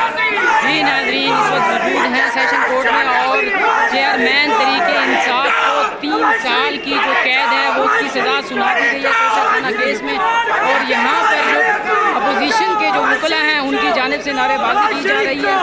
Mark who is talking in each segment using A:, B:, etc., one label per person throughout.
A: जी नाज़रीन, इस वक्त मौजूद हैं सेशन कोर्ट में और चेयरमैन तरीके इंसाफ को 3 साल की जो कैद है वो उसकी सज़ा सुना दी गई है कोशाखाना केस में। और यहाँ पर जो अपोजिशन के जो वकला हैं उनकी जानिब से नारेबाजी की जा रही है।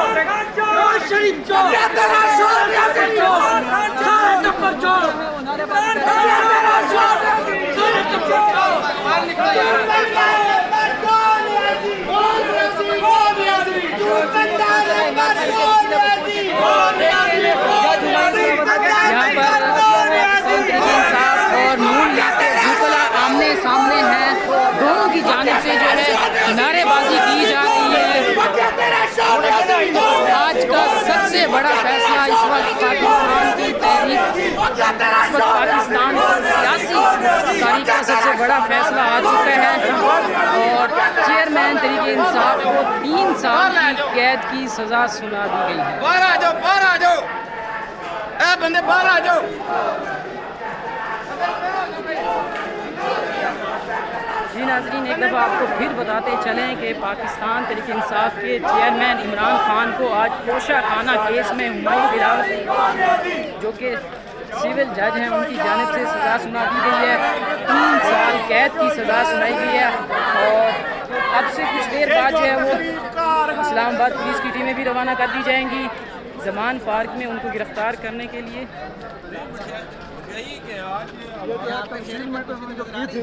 A: और नून लाते वकला आमने सामने हैं, दोनों की जानिब से जो है नारेबाजी की जा रही है। आज का सबसे बड़ा फैसला इस वक्त पाकिस्तान की तहरीक, पाकिस्तान की सियासी तारीख का सबसे बड़ा फैसला आ चुका है और चेयरमैन तरीके इंसाफ को 3 साल की कैद की सजा सुना दी गई है।
B: बाहर आ जाओ, बाहर आ जाओ, ए बंदे बाहर आ जाओ।
A: जी नाज़रीन, एक दफ़ा आपको फिर बताते चलें कि पाकिस्तान तहरीक इंसाफ के चेयरमैन इमरान खान को आज कोशाखाना केस में हुमायूं बिलाल जो कि सिविल जज हैं उनकी जानिब से सज़ा सुना दी गई है। 3 साल कैद की सज़ा सुनाई गई है और अब से कुछ देर बाद जो है वो इस्लामाबाद पुलिस की टीमें भी रवाना कर दी जाएंगी ज़मान पार्क में उनको गिरफ्तार करने के लिए।
C: जो की थी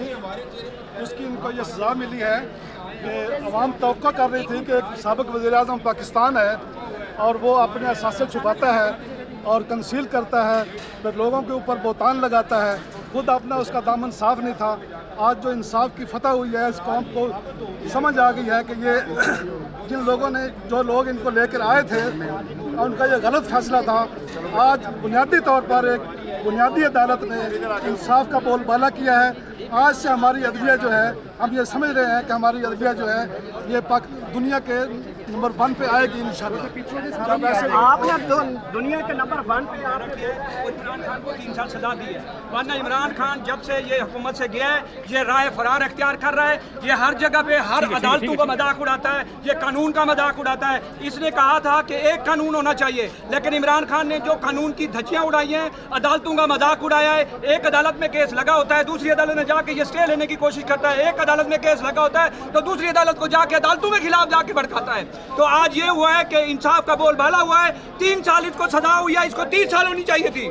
C: उसकी इनको ये सज़ा मिली है कि अवाम तवक्को कर रही थी कि एक साबिक़ वज़ीर-ए-आज़म पाकिस्तान है और वो अपने असासे छुपाता है और कंसील करता है, फिर लोगों के ऊपर बोतान लगाता है, खुद अपना उसका दामन साफ नहीं था। आज जो इंसाफ की फतह हुई है, इस कौम को समझ आ गई है कि ये जिन लोगों ने जो लोग इनको लेकर आए थे उनका ये गलत फैसला था। आज बुनियादी तौर पर एक बुनियादी अदालत ने इंसाफ का बोलबाला किया है। आज से हमारी अदलिया जो है, हम ये समझ रहे हैं कि हमारी अदलिया जो है ये दुनिया के नंबर 1 पे आएगी इंशाअल्लाह।
D: आपने दुनिया के नंबर 1 पे इमरान खान को 3 साल सजा दी है, वरना इमरान खान जब से ये हुकूमत से गया है ये राय फरार अख्तियार कर रहा है। ये हर जगह पे हर अदालतों का मजाक उड़ाता है, ये कानून का मजाक उड़ाता है। इसने कहा था कि एक कानून होना चाहिए, लेकिन इमरान खान ने जो कानून की धज्जियां उड़ाई हैं, अदालतों का मजाक उड़ाया है। एक अदालत में केस लगा होता है, दूसरी अदालत में जाके ये स्टे लेने की कोशिश करता है। एक अदालत में केस लगा होता है तो दूसरी अदालत को जाके अदालतों के खिलाफ जाके भड़काता है। तो आज ये हुआ है कि इंसाफ का बोलबाला हुआ है। 3 साल इसको सजा हुई है, इसको 30 साल होनी चाहिए थी।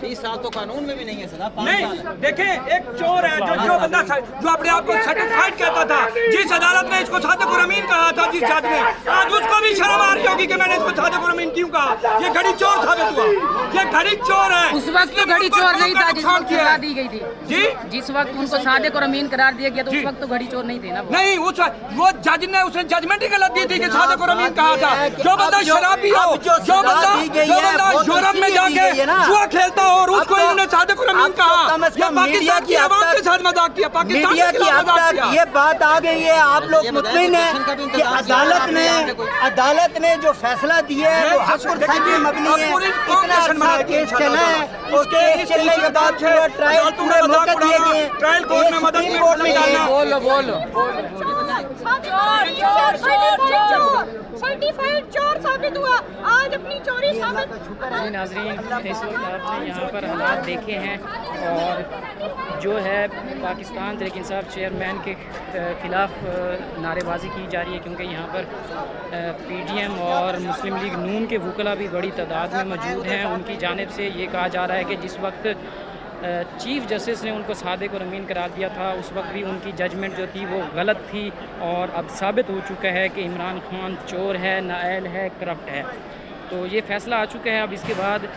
E: 30 साल तो कानून में भी नहीं है सजा।
D: नहीं, देखें एक चोर है जो बंदा जो अपने आप को सर्टिफाइड कहता था, जिस अदालत ने इसको सादिक और अमीन कहा था, जिस जज ने, आज उसको भी शर्म आ रही होगी कि मैंने इसको सादिक और अमीन क्यों कहा। ये घड़ी चोर साबित हुआ, ये घड़ी चोर है।
A: उस वक्त तो घड़ी चोर नहीं था जिस वक्त सजा दी गई थी
D: जी,
A: जिस वक्त उनको सादिक और अमीन करार दिया गया तो उस वक्त तो घड़ी चोर नहीं थे ना।
D: नहीं, वो जज ने उसने जजमेंट ही गलत दी थी कि सादिक और अमीन कहा था। जो बंदा शराबी हो, जो बंदा यूरोप में जाके जुआ खेलता हो और उसको इन्होंने सादिक और अमीन कहा, ये पाकिस्तान की आवाम के साथ मजाक किया, पाकिस्तान के खिलाफ मजाक किया।
E: ये बात आ गई है, आप लोग मुतमिन हैं कि अदालत ने जो फैसला दिया है वो हक और सच पे मबनी है। इतना अच्छा केस चला है, उस केस चलने के बाद ट्रायल पूरे मौके दिए गए,
D: ट्रायल कोर्ट में मदद में डालना।
A: बोलो
F: सर्टिफाइड चोर साबित हुआ, आज अपनी चोरी साबित।
A: जी नाज़रीन, इस वक्त आपने यहाँ पर हालात देखे हैं और जो है पाकिस्तान तहरीक इंसाफ चेयरमैन के ख़िलाफ़ नारेबाजी की जा रही है क्योंकि यहाँ पर PDM और मुस्लिम लीग नून के वकला भी बड़ी तादाद में मौजूद हैं। उनकी जानिब से ये कहा जा रहा है कि जिस वक्त चीफ़ जस्टिस ने उनको सादिक और अमीन करार दिया था उस वक्त भी उनकी जजमेंट जो थी वो गलत थी और अब साबित हो चुका है कि इमरान खान चोर है, नाअहल है, करप्ट है। तो ये फ़ैसला आ चुका है। अब इसके बाद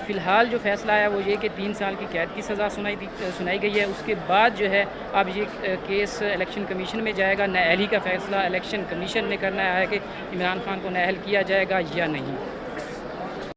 A: फ़िलहाल जो फ़ैसला आया वो ये कि 3 साल की कैद की सज़ा सुनाई गई है। उसके बाद जो है अब ये केस इलेक्शन कमीशन में जाएगा। नाअहली का फ़ैसला इलेक्शन कमीशन ने करना है कि इमरान खान को नाअहल किया जाएगा या नहीं।